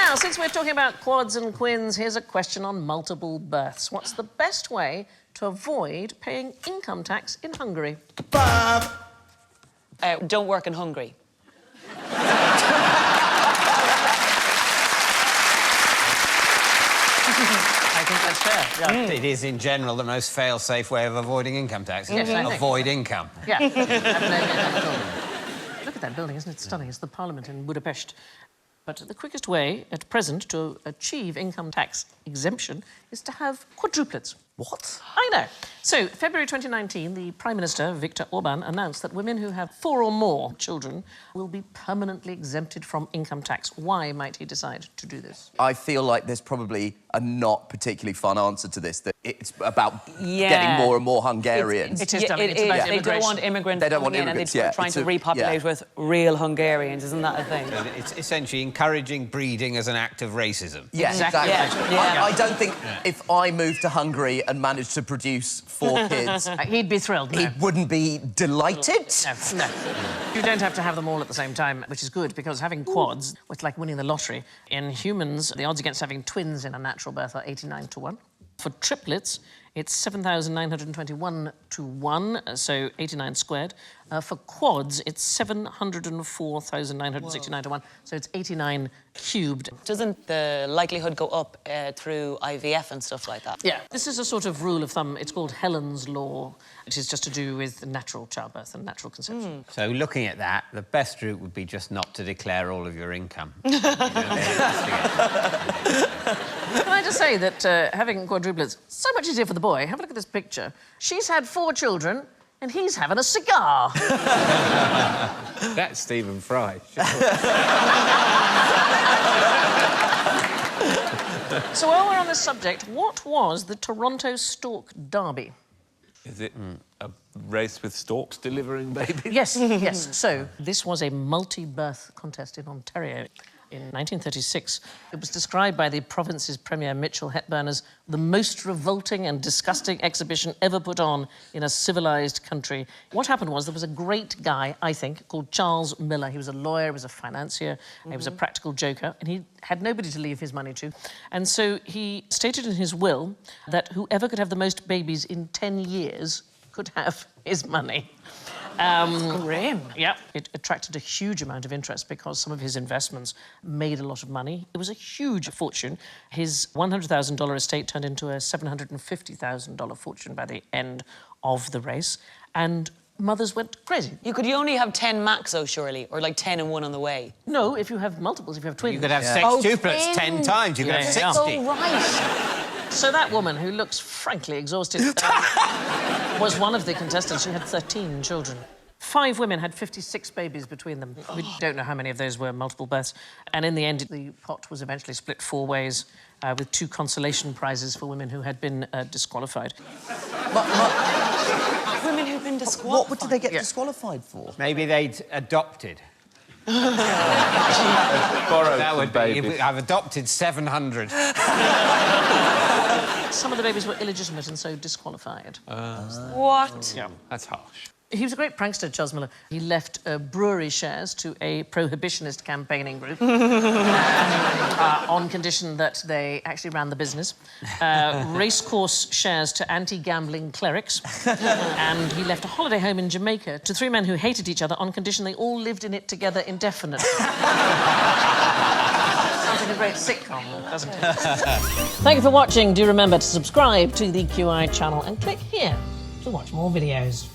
Now, since we're talking about quads and quins, here's a question on multiple births. What's the best way to avoid paying income tax in Hungary? Don't work in Hungary. I think that's fair. Yeah. It is, in general, the most fail-safe way of avoiding income tax. Yes, I think. Avoid income. Yeah. Look at that building, isn't it stunning? It's the Parliament in Budapest. But the quickest way at present to achieve income tax exemption is to have quadruplets. What? I know. So, February 2019, the Prime Minister, Viktor Orban, announced that women who have 4 or more children will be permanently exempted from income tax. Why might he decide to do this? I feel like there's probably a not particularly fun answer to this, that it's about getting more and more Hungarians. It is, darling. It's about they don't want immigrants coming in, and they're trying to repopulate with real Hungarians. Isn't that a thing? It's essentially encouraging breeding as an act of racism. Yeah, exactly. Yeah. I don't think if I moved to Hungary and managed to produce 4 kids... He'd be thrilled. He wouldn't be delighted? No. You don't have to have them all at the same time, which is good, because having quads, it's like winning the lottery. In humans, the odds against having twins in a natural birth are 89 to 1. For triplets, it's 7,921 to 1, so 89 squared. For quads, it's 704,969 to 1, so it's 89 cubed. Doesn't the likelihood go up through IVF and stuff like that? Yeah. This is a sort of rule of thumb. It's called Helen's Law. It is just to do with natural childbirth and natural conception. So, looking at that, the best route would be just not to declare all of your income. Can I just say that having quadruplets, so much easier for the boy. Have a look at this picture. She's had 4 children, and he's having a cigar. That's Stephen Fry. So while we're on this subject, what was the Toronto Stork Derby? Is it a race with storks delivering babies? Yes, yes. So this was a multi-birth contest in Ontario. In 1936, it was described by the province's Premier Mitchell Hepburn as the most revolting and disgusting exhibition ever put on in a civilised country. What happened was there was a great guy, I think, called Charles Miller. He was a lawyer, he was a financier, he was a practical joker, and he had nobody to leave his money to. And so he stated in his will that whoever could have the most babies in 10 years could have his money. Grim. Yeah, it attracted a huge amount of interest because some of his investments made a lot of money. It was a huge fortune. His $100,000 estate turned into a $750,000 fortune by the end of the race, and mothers went crazy. You could only have 10 max, though, surely, or like 10 and 1 on the way. No, if you have multiples, if you have twins. You could have sextuplets 10 times. You could have 60. Oh, right. So that woman, who looks frankly exhausted, was one of the contestants. She had 13 children. 5 women had 56 babies between them. We don't know how many of those were multiple births. And in the end, the pot was eventually split 4 ways, with 2 consolation prizes for women who had been disqualified. Women who've been disqualified. What did they get disqualified for? Maybe they'd adopted. Borrowed That would be... babies. I've adopted 700. Some of the babies were illegitimate and so disqualified. What? Yeah. That's harsh. He was a great prankster, Charles Miller. He left brewery shares to a prohibitionist campaigning group on condition that they actually ran the business. Racecourse shares to anti-gambling clerics. And he left a holiday home in Jamaica to 3 men who hated each other on condition they all lived in it together indefinitely. Sounds like a great sitcom, doesn't it? Thank you for watching. Do remember to subscribe to the QI channel and click here to watch more videos.